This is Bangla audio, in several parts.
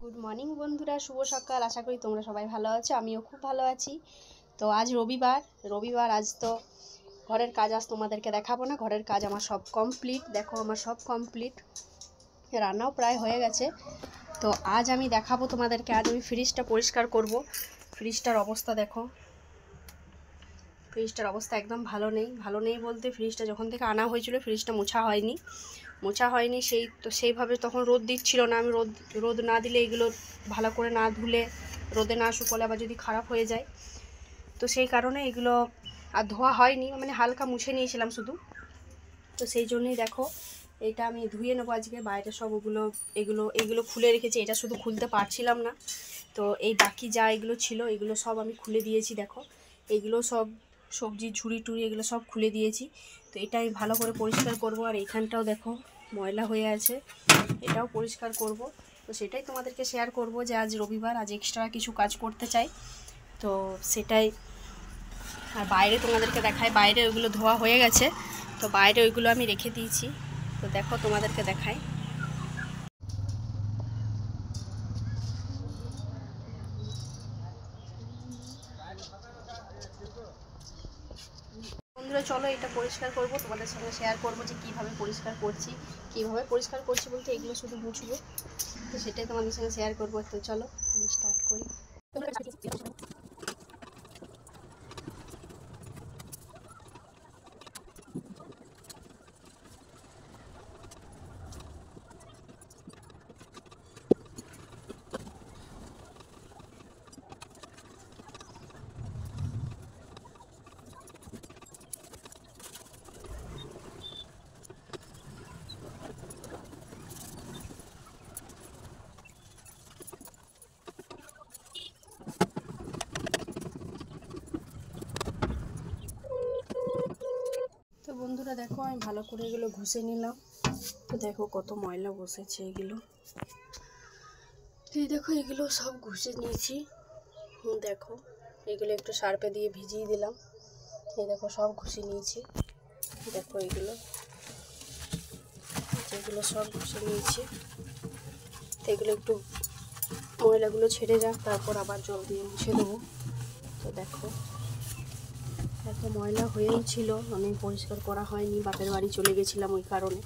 গুড মর্নিং বন্ধুরা, শুভ সকাল। আশা করি তোমরা সবাই ভালো আছো, আমিও খুব ভালো আছি। তো আজ রবিবার আজ তো ঘরের কাজ আজ তোমাদেরকে দেখাবো না। ঘরের কাজ আমার সব কমপ্লিট, দেখো আমার সব কমপ্লিট, রান্নাও প্রায় হয়ে গেছে। তো আজ আমি দেখাবো তোমাদেরকে, আজ আমি ফ্রিজটা পরিষ্কার করব। ফ্রিজটার অবস্থা দেখো, ফ্রিজটার অবস্থা একদম ভালো নেই বলতে, ফ্রিজটা যখন থেকে আনা হয়েছিল ফ্রিজটা মোছা হয়নি সেইভাবে তখন রোদ দিচ্ছিল না। আমি রোদ না দিলে এগুলো ভালো করে না ধুলে, রোদে না শুকোলে আবার যদি খারাপ হয়ে যায়, তো সেই কারণে এগুলো আর ধোয়া হয়নি, মানে হালকা মুছে নিয়েছিলাম শুধু। তো সেই জন্যই দেখো এটা আমি ধুয়ে নেবো আজকে। বাইরে সব এগুলো খুলে রেখেছি, এটা শুধু খুলতে পারছিলাম না। তো এই বাকি যা এগুলো ছিল এগুলো সব আমি খুলে দিয়েছি। দেখো এগুলো সব সবজি ঝুড়ি টুড়ি এগুলো সব খুলে দিয়েছি। তো এটা আমি ভালো করে পরিষ্কার করব। আর এইখানটাও দেখো ময়লা হয়ে আছে, এটাও পরিষ্কার করব। তো সেটাই তোমাদেরকে শেয়ার করব যে আজ রবিবার, আজ এক্সট্রা কিছু কাজ করতে চাই, তো সেটাই। আর বাইরে তোমাদেরকে দেখাই, বাইরে ওইগুলো ধোয়া হয়ে গেছে, তো বাইরে ওইগুলো আমি রেখে দিয়েছি। তো দেখো তোমাদেরকে দেখাই। বন্ধুরা চলো এটা পরিষ্কার করব, তোমাদের সঙ্গে শেয়ার করব যে কীভাবে পরিষ্কার করছি বলতে এগুলো শুধু মুছবো, তো সেটাই তোমাদের সঙ্গে শেয়ার করব। তো চলো আমি স্টার্ট করি। তো বন্ধুরা দেখো আমি ভালো করে এগুলো ঘষে নিলাম। তো দেখো কত ময়লা বসেছে এগুলো, এই দেখো এগুলো সব ঘষে নিয়েছি। দেখো এগুলো একটু সার্পে দিয়ে ভিজিয়ে দিলাম, এই দেখো সব ঘষে নিয়েছি। দেখো এগুলো সব ঘষে নিয়েছি। তো এগুলো একটু ময়লাগুলো ছেড়ে যাক, তারপর আবার জল দিয়ে মুছে দেবো। তো দেখো ময়লা হয়েই ছিল, আমি পরিষ্কার করা হয়নি, বাপের বাড়ি চলে গেছিলাম ওই কারণে।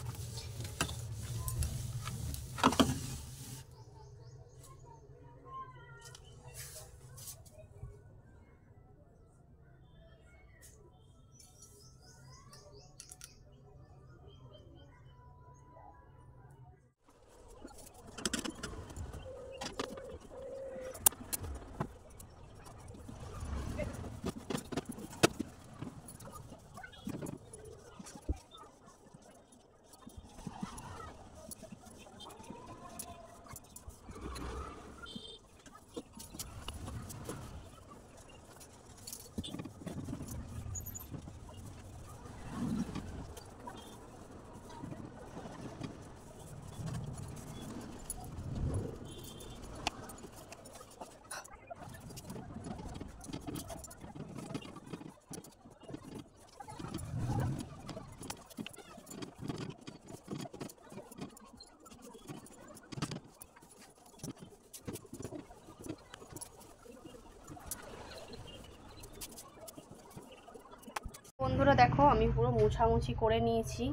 বন্ধুরা দেখো আমি পুরো মোছামুছি করে নিয়েছি,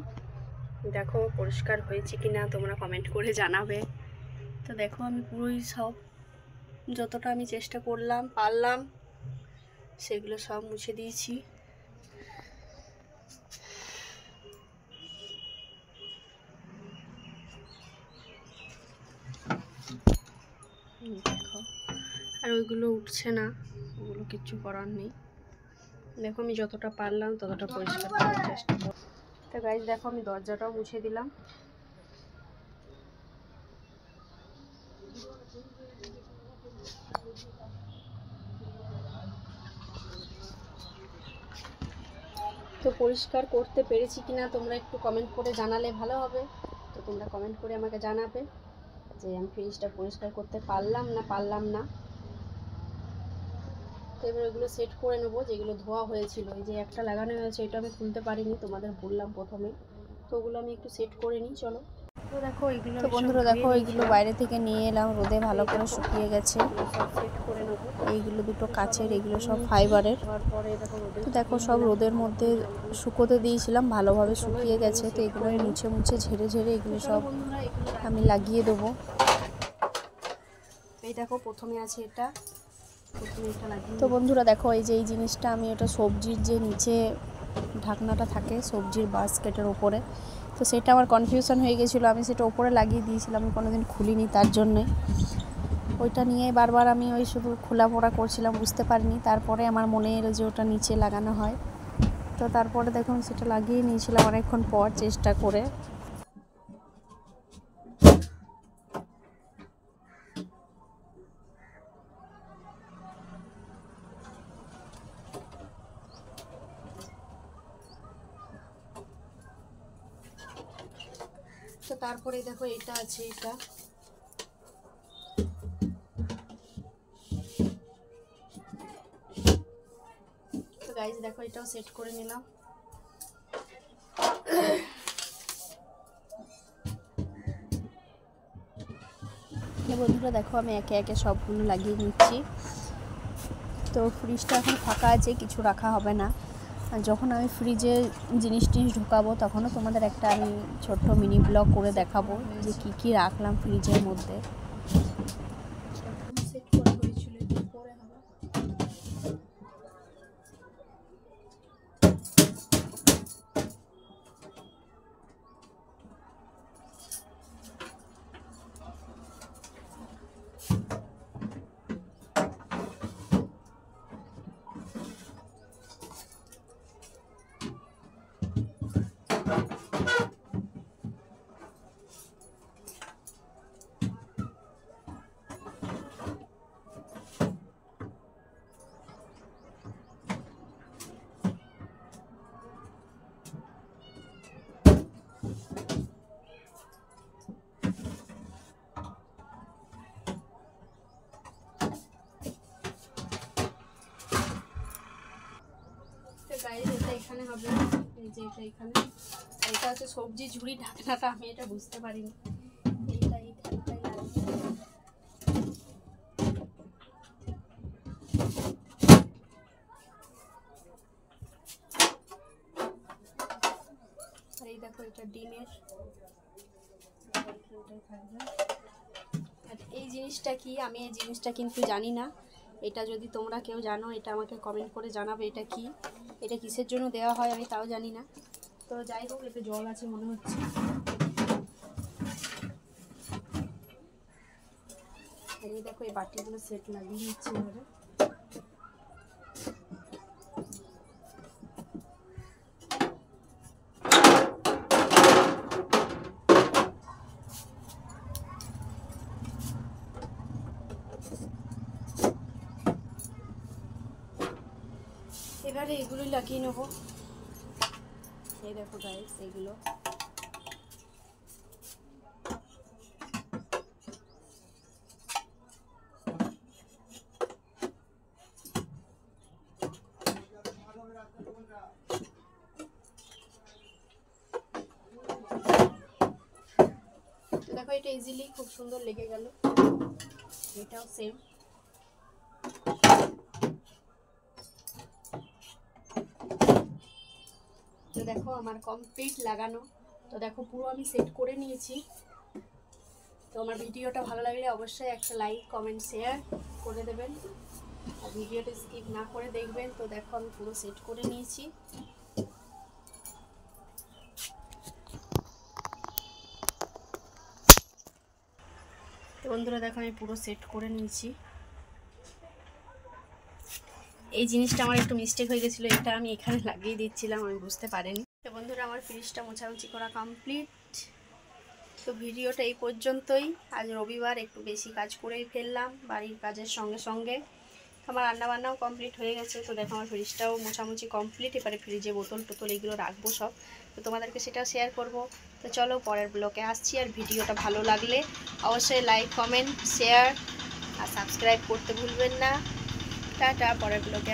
দেখো পরিষ্কার হয়েছে কিনা তোমরা কমেন্ট করে জানাবে। তো দেখো আমি পুরোই সব যতটা আমি চেষ্টা পারলাম সেগুলো সব মুছে দিয়েছি। দেখো আর ওইগুলো উঠছে না, ওগুলো কিচ্ছু করার নেই। দেখো আমি যতটা পারলাম ততটা পরিষ্কার করার চেষ্টা করব। তো গাইস দেখো আমি দরজাটাও মুছে দিলাম। তো পরিষ্কার করতে পেরেছি কিনা তোমরা একটু কমেন্ট করে জানালে ভালো হবে। তো তোমরা কমেন্ট করে আমাকে জানাবে যে আমি ফ্রিজটা পরিষ্কার করতে পারলাম না। তো এবার ওগুলো সেট করে নেবো, যেগুলো ধোয়া হয়েছিল। এই যে একটা লাগানো হয়েছে, এটা আমি খুলতে পারিনি, তোমাদের বললাম প্রথমে। তো ওগুলো আমি একটু সেট করে নিই, চলো। তো বন্ধুরা দেখো এইগুলো বাইরে থেকে নিয়ে এলাম, রোদে ভালো করে শুকিয়ে গেছে। এইগুলো দুটো কাচের, এগুলো সব ফাইবারের। তো দেখো সব রোদের মধ্যে শুকোতে দিয়েছিলাম, ভালোভাবে শুকিয়ে গেছে। তো এগুলো মুছে মুছে ঝেড়ে ঝেড়ে এগুলো সব আমি লাগিয়ে দেবো। এই দেখো প্রথমে আছে এটা, তো বন্ধুরা দেখো এই যে এই জিনিসটা আমি ওটা সবজির যে নিচে ঢাকনাটা থাকে সবজির বাস্কেটের ওপরে, তো সেটা আমার কনফিউশন হয়ে গেছিলো, আমি সেটা ওপরে লাগিয়ে দিয়েছিলাম, আমি কোনোদিন খুলিনি তার জন্যে। ওইটা নিয়ে বারবার আমি ওই শুধু খোলা পোড়া করছিলাম, বুঝতে পারিনি। তারপরে আমার মনে এলো যে ওটা নিচে লাগানো হয়, তো তারপরে দেখুন সেটা লাগিয়ে নিয়েছিলাম অনেকক্ষণ পর চেষ্টা করে। তো তারপরে দেখো এটা আছে, এটা তো গাইজ দেখো এটাও সেট করে নিলাম। বন্ধুরা দেখো আমি একে একে সবগুলো লাগিয়ে নিচ্ছি। তো ফ্রিজটা এখন ফাঁকা আছে, কিছু রাখা হবে না। আর যখন আমি ফ্রিজে জিনিস ঢোকাবো তখনও তোমাদের একটা আমি ছোট্ট মিনি ব্লগ করে দেখাবো যে কি কি রাখলাম ফ্রিজের মধ্যে। এটা এখানে হবে, এই যে এটা এখানে, এটা হচ্ছে সবজি ঝুড়ি ঢাকনাটা, আমি এটা বুঝতে পারিনি। আর এই দেখো এটা ডিমের, আর এই জিনিসটা কি, আমি এই জিনিসটা কিন্তু জানি না। এটা যদি তোমরা কেউ জানো এটা আমাকে কমেন্ট করে জানাবে এটা কি, এটা কিসের জন্য দেওয়া হয় আমি তাও জানি না। তো যাই হোক এতে জল আছে মনে হচ্ছে। এই দেখো এই বাটিগুলো সেট লাগিয়ে নিচ্ছি এবারে। এবারে এগুলো লাগিয়ে নেবো। এই দেখো গাইস এগুলো, দেখো এটা ইজিলি খুব সুন্দর লেগে গেল, এটাও সেম। তো দেখো আমার কমপ্লিট লাগানো, তো দেখো পুরো আমি সেট করে নিয়েছি। তো আমার ভিডিওটা ভালো লাগলে অবশ্যই একটা লাইক কমেন্ট শেয়ার করে দেবেন, আর ভিডিওটা স্কিপ না করে দেখবেন। তো দেখো আমি পুরো সেট করে নিয়েছি। তো বন্ধুরা দেখো আমি পুরো সেট করে নিয়েছি। এই জিনিসটা আমার একটু মিস্টেক হয়ে গেছিলো, এটা আমি এখানে লাগিয়ে দিচ্ছিলাম, আমি বুঝতে পারিনি। তো বন্ধুরা আমার ফ্রিজটা মোছামুছি করা কমপ্লিট। তো ভিডিওটা এই পর্যন্তই। আজ রবিবার একটু বেশি কাজ করেই ফেললাম বাড়ির কাজের সঙ্গে সঙ্গে। আমার রান্নাবান্নাও কমপ্লিট হয়ে গেছে। তো দেখো আমার ফ্রিজটাও মোছামুছি কমপ্লিট। এবারে ফ্রিজে বোতল টোতল এগুলো রাখবো সব, তো তোমাদেরকে সেটাও শেয়ার করব। তো চলো পরের ব্লগে আসছি। আর ভিডিওটা ভালো লাগলে অবশ্যই লাইক কমেন্ট শেয়ার আর সাবস্ক্রাইব করতে ভুলবেন না। টাটা, পরের ব্লগে